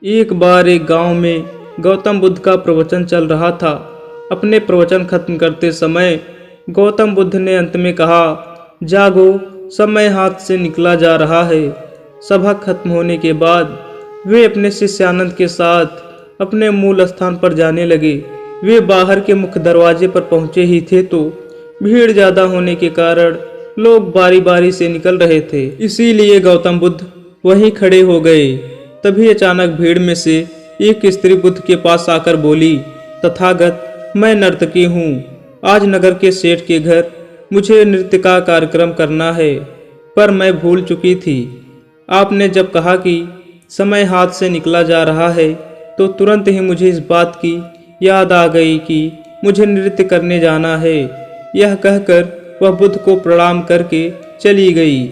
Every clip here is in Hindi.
एक बार एक गांव में गौतम बुद्ध का प्रवचन चल रहा था। अपने प्रवचन खत्म करते समय गौतम बुद्ध ने अंत में कहा, जागो, समय हाथ से निकला जा रहा है। सभा खत्म होने के बाद वे अपने शिष्यानंद के साथ अपने मूल स्थान पर जाने लगे। वे बाहर के मुख्य दरवाजे पर पहुंचे ही थे तो भीड़ ज्यादा होने के कारण लोग बारी बारी से निकल रहे थे, इसीलिए गौतम बुद्ध वहीं खड़े हो गए। तभी अचानक भीड़ में से एक स्त्री बुद्ध के पास आकर बोली, तथागत, मैं नर्तकी हूँ। आज नगर के सेठ के घर मुझे नृत्य का कार्यक्रम करना है, पर मैं भूल चुकी थी। आपने जब कहा कि समय हाथ से निकला जा रहा है तो तुरंत ही मुझे इस बात की याद आ गई कि मुझे नृत्य करने जाना है। यह कहकर वह बुद्ध को प्रणाम करके चली गई।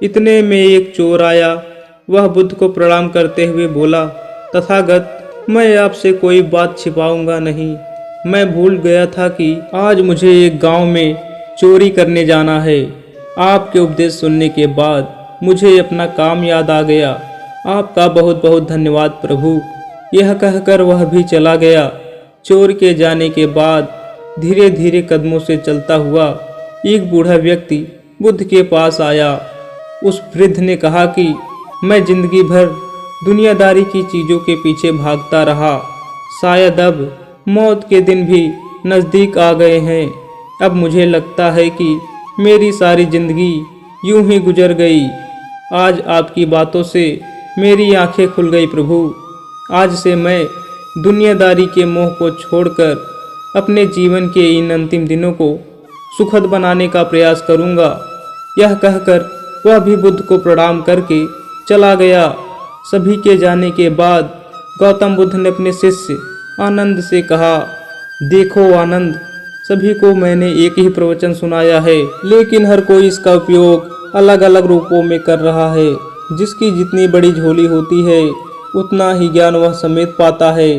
इतने में एक चोर आया। वह बुद्ध को प्रणाम करते हुए बोला, तथागत, मैं आपसे कोई बात छिपाऊंगा नहीं। मैं भूल गया था कि आज मुझे एक गांव में चोरी करने जाना है। आपके उपदेश सुनने के बाद मुझे अपना काम याद आ गया। आपका बहुत बहुत धन्यवाद प्रभु। यह कहकर वह भी चला गया। चोर के जाने के बाद धीरे धीरे कदमों से चलता हुआ एक बूढ़ा व्यक्ति बुद्ध के पास आया। उस वृद्ध ने कहा कि मैं जिंदगी भर दुनियादारी की चीज़ों के पीछे भागता रहा। शायद अब मौत के दिन भी नज़दीक आ गए हैं। अब मुझे लगता है कि मेरी सारी जिंदगी यूं ही गुजर गई। आज आपकी बातों से मेरी आंखें खुल गई प्रभु। आज से मैं दुनियादारी के मोह को छोड़कर अपने जीवन के इन अंतिम दिनों को सुखद बनाने का प्रयास करूंगा। यह कहकर वह भी बुद्ध को प्रणाम करके चला गया। सभी के जाने के बाद गौतम बुद्ध ने अपने शिष्य आनंद से कहा, देखो आनंद, सभी को मैंने एक ही प्रवचन सुनाया है, लेकिन हर कोई इसका उपयोग अलग अलग रूपों में कर रहा है। जिसकी जितनी बड़ी झोली होती है उतना ही ज्ञान वह समेट पाता है।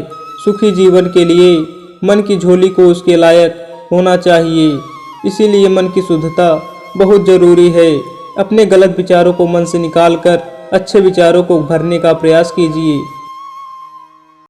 सुखी जीवन के लिए मन की झोली को उसके लायक होना चाहिए। इसीलिए मन की शुद्धता बहुत जरूरी है। अपने गलत विचारों को मन से निकालकर अच्छे विचारों को भरने का प्रयास कीजिए।